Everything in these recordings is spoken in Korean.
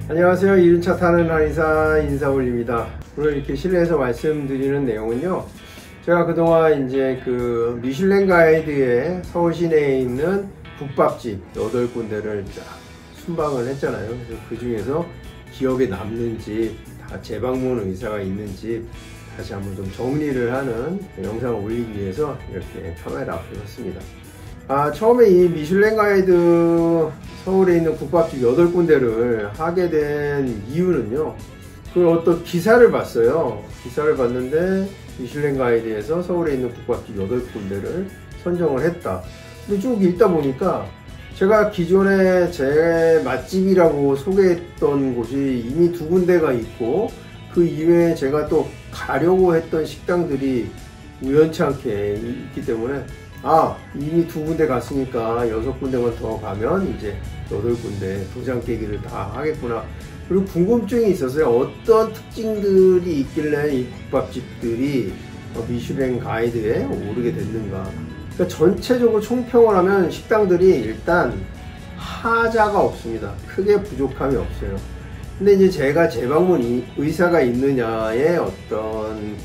안녕하세요. 이륜차 타는 한의사 인사올입니다. 오늘 이렇게 실내에서 말씀드리는 내용은요, 제가 그동안 이제 그 미슐랭 가이드에 서울 시내에 있는 국밥집 8군데를 쫙 순방을 했잖아요. 그래서 그 중에서 기억에 남는 집, 다 재방문 의사가 있는 집 다시 한번 좀 정리를 하는 영상을 올리기 위해서 이렇게 카메라 앞에 섰습니다. 처음에 이 미슐랭 가이드 서울에 있는 국밥집 8군데를 하게 된 이유는요, 그 어떤 기사를 봤어요. 기사를 봤는데 미슐랭 가이드에서 서울에 있는 국밥집 8군데를 선정을 했다. 근데 쭉 읽다 보니까 제가 기존에 제 맛집이라고 소개했던 곳이 이미 2군데가 있고, 그 이외에 제가 또 가려고 했던 식당들이 우연치 않게 있기 때문에 이미 2군데 갔으니까 6군데만 더 가면 이제 8군데 도장 깨기를 다 하겠구나. 그리고 궁금증이 있었어요. 어떤 특징들이 있길래 이 국밥집들이 미슐랭 가이드에 오르게 됐는가. 그러니까 전체적으로 총평을 하면 식당들이 일단 하자가 없습니다. 크게 부족함이 없어요. 근데 이제 제가 재방문 의사가 있느냐의 어떤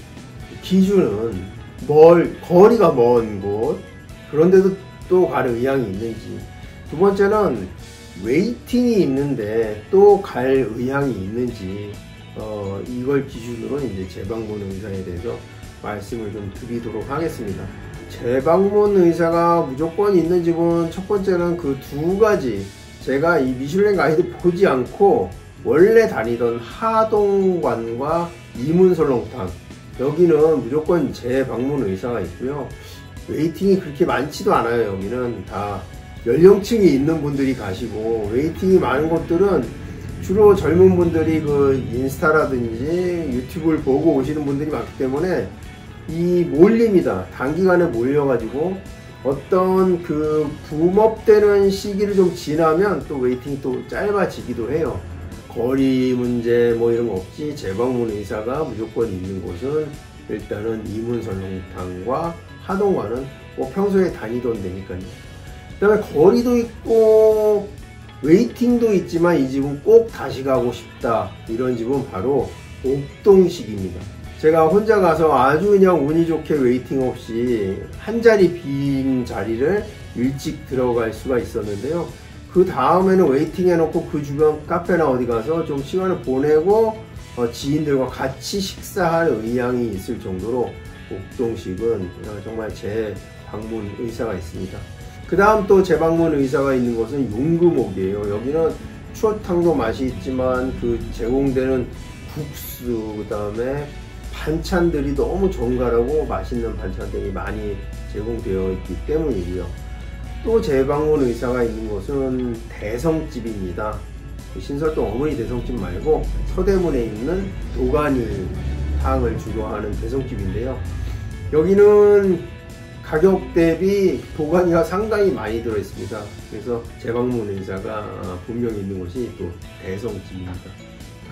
기준은 거리가 먼 곳, 그런데도 또 갈 의향이 있는지, 두 번째는 웨이팅이 있는데 또 갈 의향이 있는지, 이걸 기준으로 이제 재방문 의사에 대해서 말씀을 좀 드리도록 하겠습니다. 재방문 의사가 무조건 있는 집은 첫 번째는 그 2가지, 제가 이 미슐랭 가이드 보지 않고 원래 다니던 하동관과 이문설렁탕, 여기는 무조건 재방문 의사가 있고요. 웨이팅이 그렇게 많지도 않아요. 여기는 다 연령층이 있는 분들이 가시고, 웨이팅이 많은 곳들은 주로 젊은 분들이 그 인스타라든지 유튜브를 보고 오시는 분들이 많기 때문에 이 몰림이다. 단기간에 몰려가지고 어떤 그 붐업되는 시기를 좀 지나면 또 웨이팅이 또 짧아지기도 해요. 거리 문제 뭐 이런 거 없이 재방문 의사가 무조건 있는 곳은 일단은 이문설렁탕과 하동관은 뭐 평소에 다니던 데니까요. 그 다음에 거리도 있고 웨이팅도 있지만 이 집은 꼭 다시 가고 싶다, 이런 집은 바로 옥동식입니다. 제가 혼자 가서 아주 그냥 운이 좋게 웨이팅 없이 한 자리 빈 자리를 일찍 들어갈 수가 있었는데요. 그 다음에는 웨이팅 해놓고 그 주변 카페나 어디 가서 좀 시간을 보내고 지인들과 같이 식사할 의향이 있을 정도로 옥동식은 정말 재방문 의사가 있습니다. 그 다음 또 재방문 의사가 있는 곳은 용금옥이에요. 여기는 추어탕도 맛이 있지만 그 제공되는 국수, 그 다음에 반찬들이 너무 정갈하고 맛있는 반찬들이 많이 제공되어 있기 때문이고요. 또 재방문 의사가 있는 곳은 대성집입니다. 신설동 어머니 대성집 말고 서대문에 있는 도가니 탕을 주로 하는 대성집인데요. 여기는 가격 대비 도가니가 상당히 많이 들어있습니다. 그래서 재방문 의사가 분명히 있는 곳이 또 대성집입니다.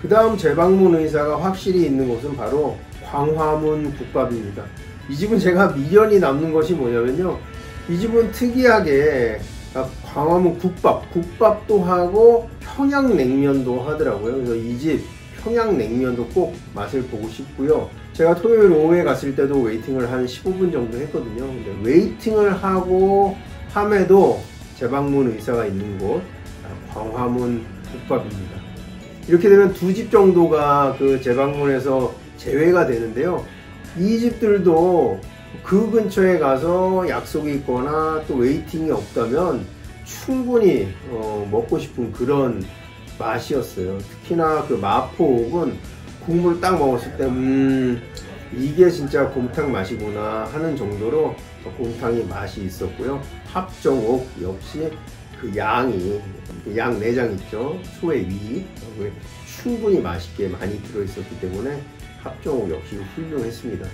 그 다음 재방문 의사가 확실히 있는 곳은 바로 광화문 국밥입니다. 이 집은 제가 미련이 남는 것이 뭐냐면요, 이 집은 특이하게 광화문 국밥도 하고 평양냉면도 하더라고요. 그래서 이 집 평양냉면도 꼭 맛을 보고 싶고요. 제가 토요일 오후에 갔을 때도 웨이팅을 한 15분 정도 했거든요. 근데 웨이팅을 하고 함에도 재방문 의사가 있는 곳 광화문 국밥입니다. 이렇게 되면 2집 정도가 그 재방문에서 제외가 되는데요. 이 집들도 그 근처에 가서 약속이 있거나 또 웨이팅이 없다면 충분히 먹고 싶은 그런 맛이었어요. 특히나 그 마포옥은 국물을 딱 먹었을 때 이게 진짜 곰탕 맛이구나 하는 정도로 곰탕이 맛이 있었고요. 합정옥 역시 그 양이, 양 내장 있죠, 소의 위, 충분히 맛있게 많이 들어있었기 때문에 합정옥 역시 훌륭했습니다.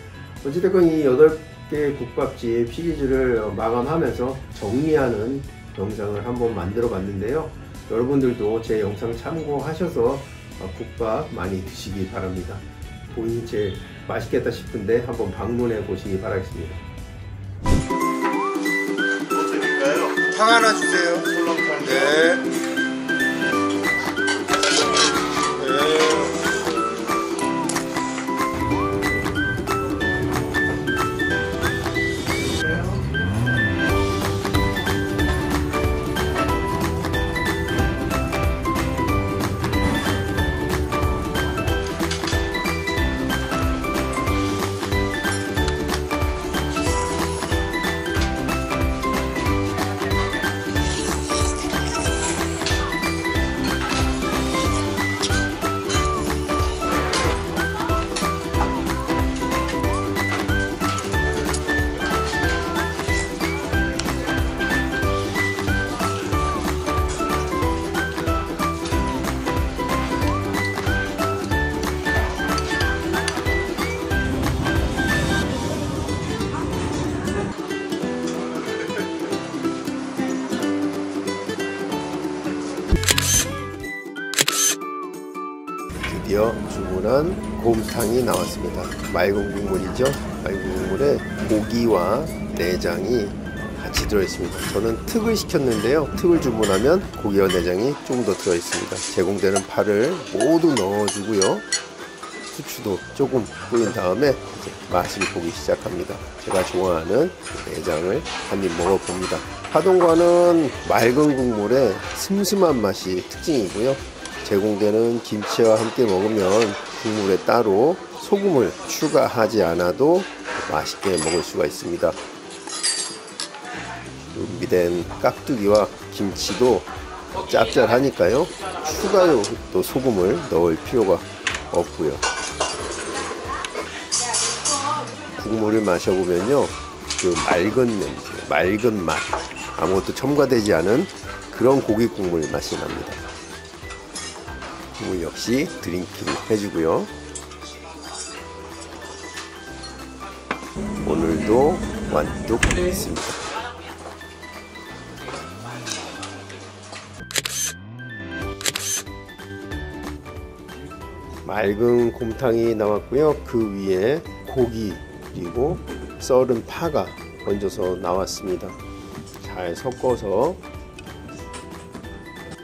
어찌됐건 이 8개 국밥집 시리즈를 마감하면서 정리하는 영상을 한번 만들어 봤는데요. 여러분들도 제 영상 참고하셔서 국밥 많이 드시기 바랍니다. 본인이 제일 맛있겠다 싶은데 한번 방문해 보시기 바라겠습니다. 뭐 드릴까요? 탕 하나 주세요. 설렁탕. 네. 드디어 주문한 곰탕이 나왔습니다. 맑은 국물이죠. 맑은 국물에 고기와 내장이 같이 들어있습니다. 저는 특을 시켰는데요. 특을 주문하면 고기와 내장이 좀 더 들어있습니다. 제공되는 파를 모두 넣어주고요. 후추도 조금 뿌린 다음에 이제 맛을 보기 시작합니다. 제가 좋아하는 내장을 한 입 먹어봅니다. 하동관은 맑은 국물에 슴슴한 맛이 특징이고요. 제공되는 김치와 함께 먹으면 국물에 따로 소금을 추가하지 않아도 맛있게 먹을 수가 있습니다. 준비된 깍두기와 김치도 짭짤하니까요. 추가로 또 소금을 넣을 필요가 없고요. 국물을 마셔보면요, 그 맑은 냄새, 맑은 맛, 아무것도 첨가되지 않은 그런 고기 국물 맛이 납니다. 국물 역시 드링킹 해주고요. 오늘도 완뚝 있습니다. 맑은 곰탕이 나왔고요. 그 위에 고기 그리고 썰은 파가 얹어서 나왔습니다. 잘 섞어서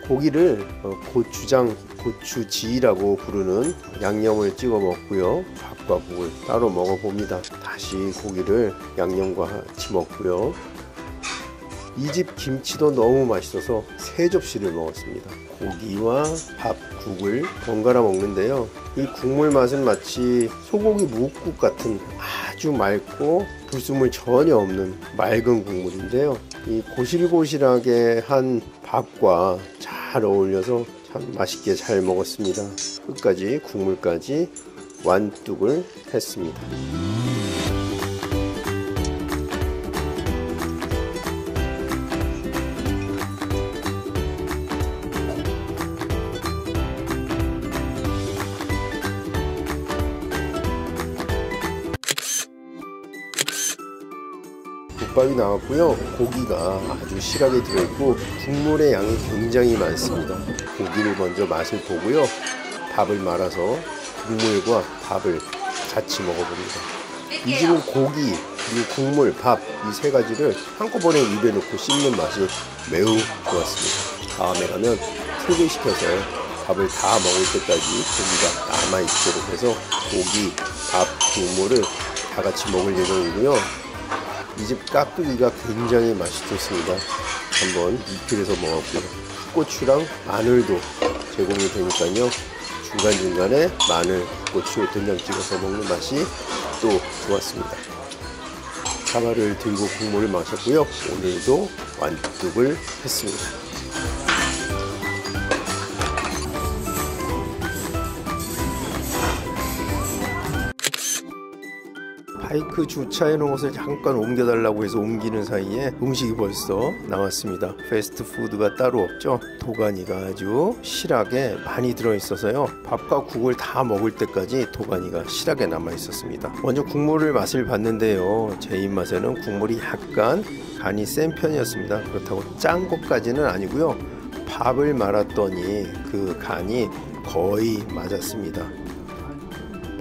고기를 고추장, 고추지라고 부르는 양념을 찍어 먹고요. 밥과 국을 따로 먹어봅니다. 다시 고기를 양념과 같이 먹고요. 이 집 김치도 너무 맛있어서 3접시를 먹었습니다. 고기와 밥, 국을 번갈아 먹는데요. 이 국물 맛은 마치 소고기 묵국 같은 아주 맑고 불순물 전혀 없는 맑은 국물인데요. 이 고실고실하게 한 밥과 잘 어울려서 참 맛있게 잘 먹었습니다. 끝까지 국물까지 완뚝을 했습니다. 국밥이 나왔고요. 고기가 아주 실하게 들어있고 국물의 양이 굉장히 많습니다. 고기를 먼저 맛을 보고요. 밥을 말아서 국물과 밥을 같이 먹어봅니다. 이 집은 고기, 그리고 국물, 밥 이 3가지를 한꺼번에 입에 넣고 씹는 맛이 매우 좋았습니다. 다음에 가면 튀게 시켜서 밥을 다 먹을 때까지 고기가 남아있도록 해서 고기, 밥, 국물을 다 같이 먹을 예정이고요. 이 집 깍두기가 굉장히 맛이 좋습니다. 한번 리필해서 먹었고요. 고추랑 마늘도 제공이 되니까요. 중간중간에 마늘, 고추, 된장 찍어서 먹는 맛이 또 좋았습니다. 사발을 들고 국물을 마셨고요. 오늘도 완뚝을 했습니다. 바이크 주차해 놓은 것을 잠깐 옮겨달라고 해서 옮기는 사이에 음식이 벌써 나왔습니다. 패스트푸드가 따로 없죠. 도가니가 아주 실하게 많이 들어있어서요. 밥과 국을 다 먹을 때까지 도가니가 실하게 남아 있었습니다. 먼저 국물을 맛을 봤는데요. 제 입맛에는 국물이 약간 간이 센 편이었습니다. 그렇다고 짠 것까지는 아니고요. 밥을 말았더니 그 간이 거의 맞았습니다.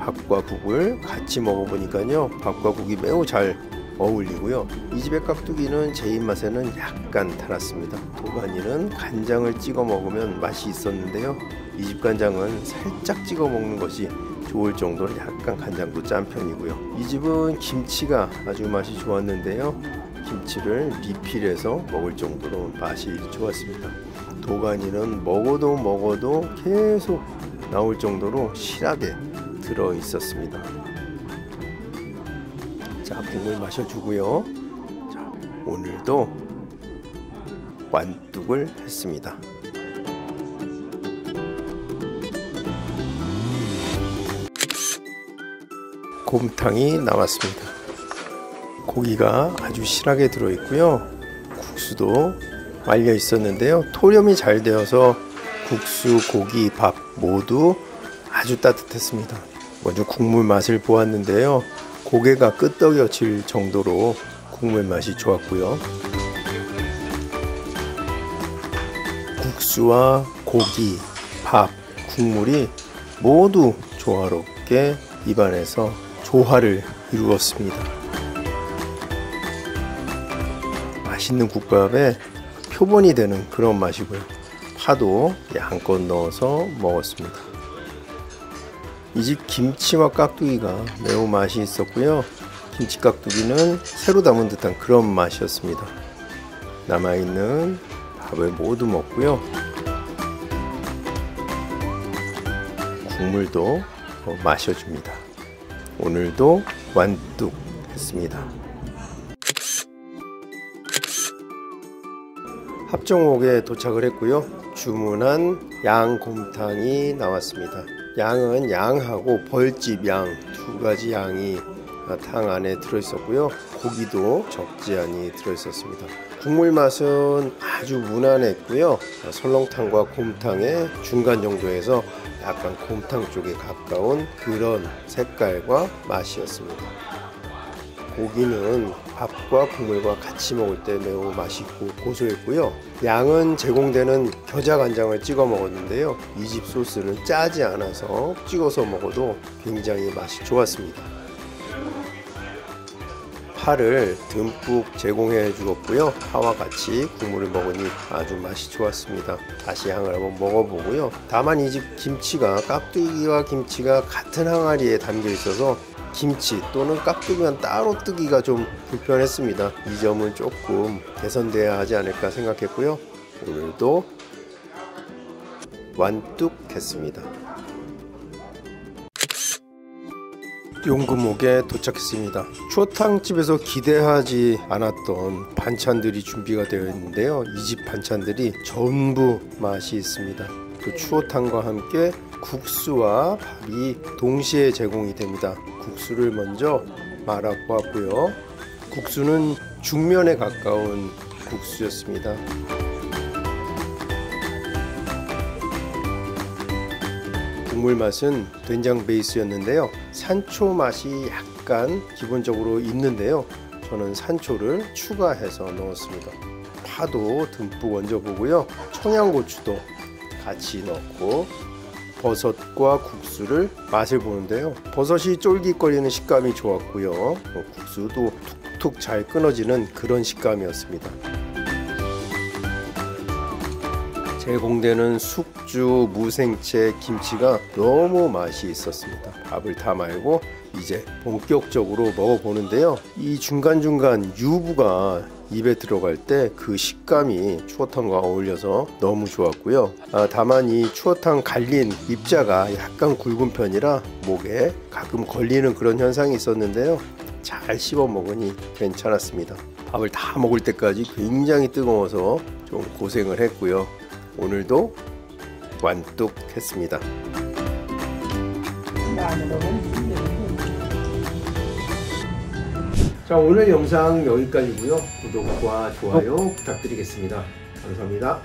밥과 국을 같이 먹어보니까요, 밥과 국이 매우 잘 어울리고요. 이 집의 깍두기는 제 입맛에는 약간 달았습니다. 도가니는 간장을 찍어 먹으면 맛이 있었는데요, 이 집 간장은 살짝 찍어 먹는 것이 좋을 정도로 약간 간장도 짠 편이고요. 이 집은 김치가 아주 맛이 좋았는데요, 김치를 리필해서 먹을 정도로 맛이 좋았습니다. 도가니는 먹어도 계속 나올 정도로 실하게 들어 있었습니다. 자, 국물 마셔주고요. 자, 오늘도 완뚝을 했습니다. 곰탕이 나왔습니다. 고기가 아주 실하게 들어 있고요. 국수도 말려 있었는데요. 토렴이 잘 되어서 국수, 고기, 밥 모두 아주 따뜻했습니다. 먼저 국물 맛을 보았는데요. 고개가 끄덕여질 정도로 국물 맛이 좋았고요. 국수와 고기, 밥, 국물이 모두 조화롭게 입안에서 조화를 이루었습니다. 맛있는 국밥에 표본이 되는 그런 맛이고요. 파도 양껏 넣어서 먹었습니다. 이 집 김치와 깍두기가 매우 맛이 있었고요. 김치 깍두기는 새로 담은 듯한 그런 맛이었습니다. 남아있는 밥을 모두 먹고요. 국물도 마셔줍니다. 오늘도 완뚝했습니다. 합정옥에 도착을 했고요. 주문한 양곰탕이 나왔습니다. 양은 양하고 벌집 양 두 가지 양이 탕 안에 들어있었고요. 고기도 적지 않이 들어있었습니다. 국물 맛은 아주 무난했고요. 설렁탕과 곰탕의 중간 정도에서 약간 곰탕 쪽에 가까운 그런 색깔과 맛이었습니다. 고기는 밥과 국물과 같이 먹을 때 매우 맛있고 고소했고요. 양은 제공되는 겨자간장을 찍어 먹었는데요. 이 집 소스는 짜지 않아서 찍어서 먹어도 굉장히 맛이 좋았습니다. 파를 듬뿍 제공해 주었고요. 파와 같이 국물을 먹으니 아주 맛이 좋았습니다. 다시 한번 먹어보고요. 다만 이 집 김치가 깍두기와 김치가 같은 항아리에 담겨 있어서 김치 또는 깍두기만 따로 뜨기가 좀 불편했습니다. 이 점은 조금 개선돼야 하지 않을까 생각했고요. 오늘도 완뚝했습니다. 용금옥에 도착했습니다. 추어탕집에서 기대하지 않았던 반찬들이 준비가 되어 있는데요. 이 집 반찬들이 전부 맛이 있습니다. 그 추어탕과 함께 국수와 밥이 동시에 제공이 됩니다. 국수를 먼저 말아 보았고요. 국수는 죽면에 가까운 국수였습니다. 국물 맛은 된장 베이스였는데요. 산초 맛이 약간 기본적으로 있는데요. 저는 산초를 추가해서 넣었습니다. 파도 듬뿍 얹어보고요. 청양고추도 같이 넣고 버섯과 국수를 맛을 보는데요. 버섯이 쫄깃거리는 식감이 좋았고요. 국수도 툭툭 잘 끊어지는 그런 식감이었습니다. 제공되는 숙주, 무생채, 김치가 너무 맛이 있었습니다. 밥을 다 말고 이제 본격적으로 먹어보는데요. 이 중간중간 유부가 입에 들어갈 때 그 식감이 추어탕과 어울려서 너무 좋았고요. 다만 이 추어탕 갈린 입자가 약간 굵은 편이라 목에 가끔 걸리는 그런 현상이 있었는데요. 잘 씹어 먹으니 괜찮았습니다. 밥을 다 먹을 때까지 굉장히 뜨거워서 좀 고생을 했고요. 오늘도 완뚝했습니다. 자, 오늘 영상 여기까지고요. 구독과 좋아요 부탁드리겠습니다. 감사합니다.